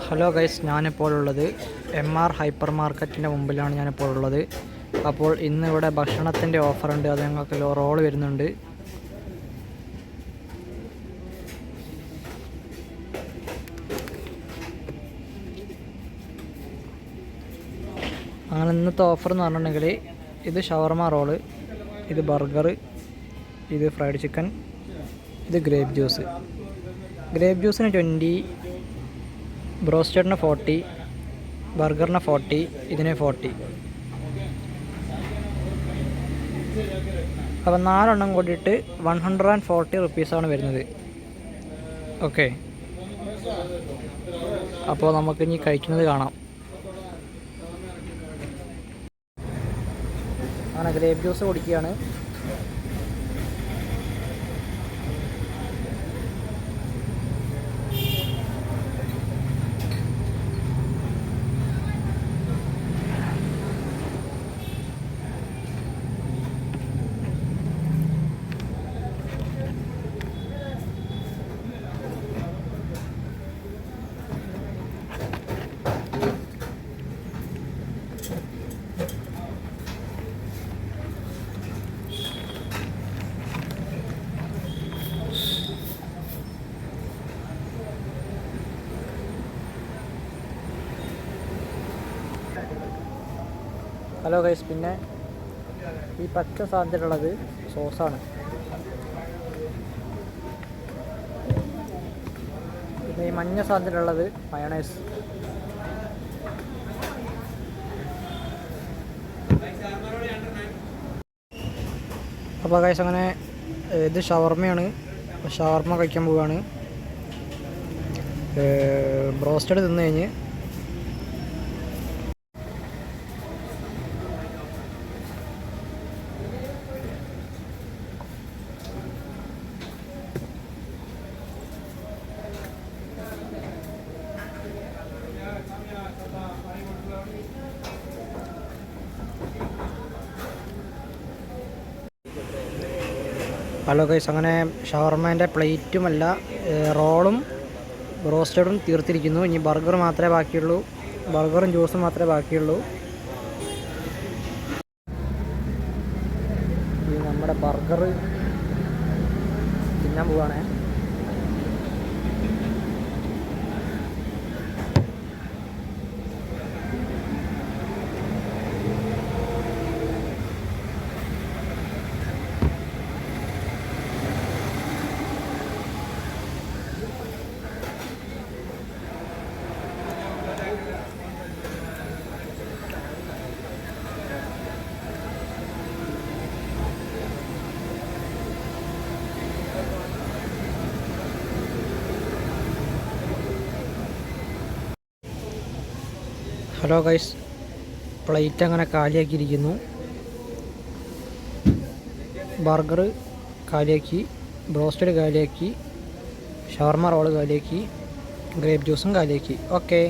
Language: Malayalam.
ഹലോ ഗൈസ്, ഞാനിപ്പോൾ ഉള്ളത് MR ഹൈപ്പർ മാർക്കറ്റിൻ്റെ മുമ്പിലാണ് ഞാനിപ്പോൾ ഉള്ളത്. അപ്പോൾ ഇന്നിവിടെ ഭക്ഷണത്തിൻ്റെ ഓഫറുണ്ട്. അത് ഞങ്ങൾക്ക് റോൾ വരുന്നുണ്ട്. അങ്ങനെ ഇന്നത്തെ ഓഫർ എന്ന് പറഞ്ഞിട്ടുണ്ടെങ്കിൽ ഇത് ഷവർമ റോള്, ഇത് ബർഗർ, ഇത് ഫ്രൈഡ് ചിക്കൻ, ഇത് ഗ്രേപ്പ് ജ്യൂസ്. ഗ്രേപ്പ് ജ്യൂസിന് 20, ബ്രോസ്റ്റഡിന് 40, ബർഗറിന് 40, ഇതിന് 40. അപ്പോൾ 4 എണ്ണം കൂടിയിട്ട് 140 റുപ്പീസാണ് വരുന്നത്. ഓക്കെ, അപ്പോൾ നമുക്കിനി കഴിക്കുന്നത് കാണാം. അങ്ങനെ ഗ്രേപ്പ് ജ്യൂസ് കുടിക്കുകയാണ്. ഹലോ ഗൈസ്, പിന്നെ ഈ പച്ച സാധ്യതയുള്ളത് സോസാണ്. പിന്നെ ഈ മഞ്ഞ സാധ്യതയുള്ളത് മയണൈസ്. അപ്പോൾ ഗൈസ്, അങ്ങനെ ഇത് ഷവർമയാണ്. ഷവർമ കഴിക്കാൻ പോവുകയാണ്. ബ്രോസ്റ്റഡ് തിന്നു കഴിഞ്ഞ് ഹലോ ഗൈസ്, അങ്ങനെ ഷവർമേൻ്റെ പ്ലേറ്റുമല്ല റോളും ബ്രോസ്റ്റഡും തീർത്തിരിക്കുന്നു. ഇനി ബർഗർ മാത്രമേ ബാക്കിയുള്ളൂ. ബർഗറും ജ്യൂസും മാത്രമേ ബാക്കിയുള്ളൂ. ഈ നമ്മുടെ ബർഗർ തിന്നാൻ പോവുകയാണേ. ഹലോ ഗൈസ്, പ്ലേറ്റ് അങ്ങനെ കാലിയാക്കിയിരിക്കുന്നു. ബർഗർ കാലിയാക്കി, ബ്രോസ്റ്റഡ് കാലിയാക്കി, ഷവർമ റോള് കാലിയാക്കി, ഗ്രേപ്പ് ജ്യൂസും കാലിയാക്കി. ഓക്കെ.